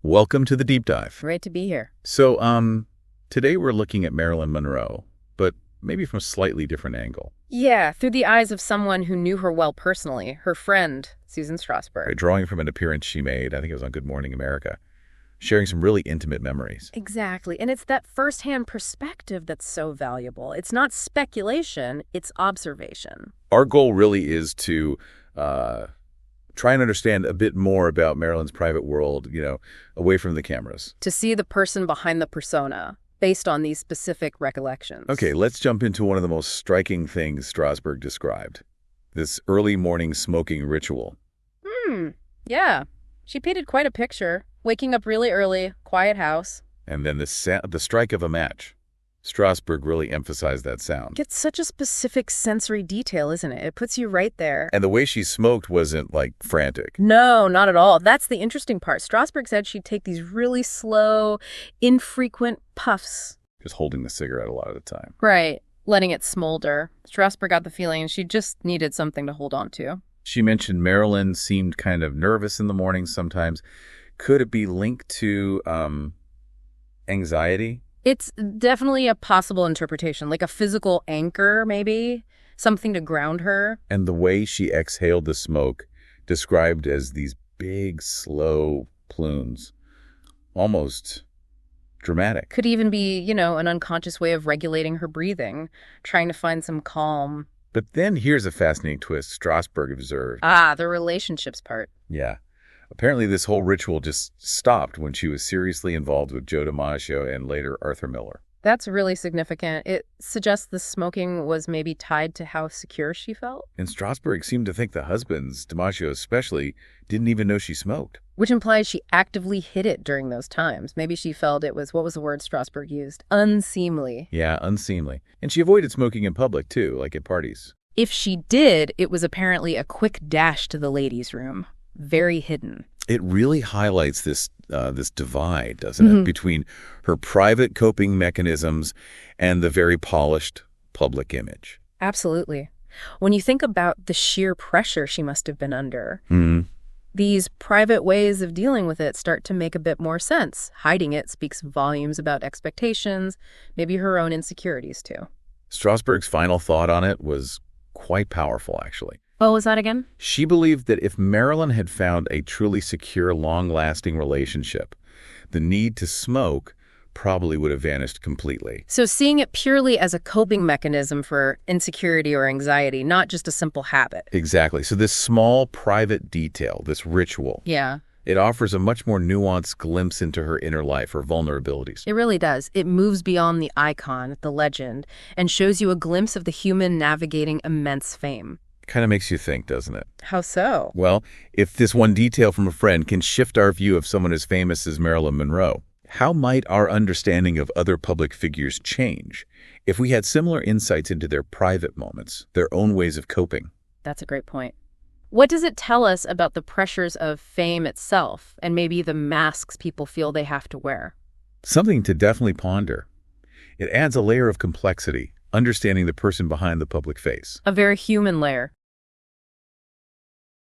Welcome to the deep dive. Great to be here. So, today we're looking at Marilyn Monroe, but maybe from a slightly different angle. Yeah, through the eyes of someone who knew her well personally, her friend, Susan Strasberg. Drawing from an appearance she made, I think it was on Good Morning America, sharing some really intimate memories. Exactly, and it's that firsthand perspective that's so valuable. It's not speculation, it's observation. Our goal really is to try and understand a bit more about Marilyn's private world, away from the cameras. To see the person behind the persona, based on these specific recollections. Okay, let's jump into one of the most striking things Strasberg described, this early morning smoking ritual. Yeah. She painted quite a picture. Waking up really early, quiet house. And then the strike of a match. Strasberg really emphasized that sound. It's such a specific sensory detail, isn't it? It puts you right there. And the way she smoked wasn't, frantic. No, not at all. That's the interesting part. Strasberg said she'd take these really slow, infrequent puffs. Just holding the cigarette a lot of the time. Right. Letting it smolder. Strasberg got the feeling she just needed something to hold on to. She mentioned Marilyn seemed kind of nervous in the mornings sometimes. Could it be linked to anxiety? It's definitely a possible interpretation, like a physical anchor, maybe, something to ground her. And the way she exhaled the smoke, described as these big, slow plumes, almost dramatic. Could even be, an unconscious way of regulating her breathing, trying to find some calm. But then here's a fascinating twist Strasberg observed. The relationships part. Yeah. Apparently, this whole ritual just stopped when she was seriously involved with Joe DiMaggio and later Arthur Miller. That's really significant. It suggests the smoking was maybe tied to how secure she felt. And Strasberg seemed to think the husbands, DiMaggio especially, didn't even know she smoked. Which implies she actively hid it during those times. Maybe she felt it was, what was the word Strasberg used? Unseemly. Yeah, unseemly. And she avoided smoking in public, too, like at parties. If she did, it was apparently a quick dash to the ladies' room. Very hidden. It really highlights this divide, doesn't it, between her private coping mechanisms and the very polished public image. Absolutely. When you think about the sheer pressure she must have been under, these private ways of dealing with it start to make a bit more sense. Hiding it speaks volumes about expectations, maybe her own insecurities, too. Strasberg's final thought on it was quite powerful, actually. What was that again? She believed that if Marilyn had found a truly secure, long-lasting relationship, the need to smoke probably would have vanished completely. So seeing it purely as a coping mechanism for insecurity or anxiety, not just a simple habit. Exactly. So this small, private detail, this ritual, Yeah. it offers a much more nuanced glimpse into her inner life, her vulnerabilities. It really does. It moves beyond the icon, the legend, and shows you a glimpse of the human navigating immense fame. Kind of makes you think, doesn't it? How so? Well, if this one detail from a friend can shift our view of someone as famous as Marilyn Monroe, how might our understanding of other public figures change if we had similar insights into their private moments, their own ways of coping? That's a great point. What does it tell us about the pressures of fame itself and maybe the masks people feel they have to wear? Something to definitely ponder. It adds a layer of complexity, understanding the person behind the public face. A very human layer.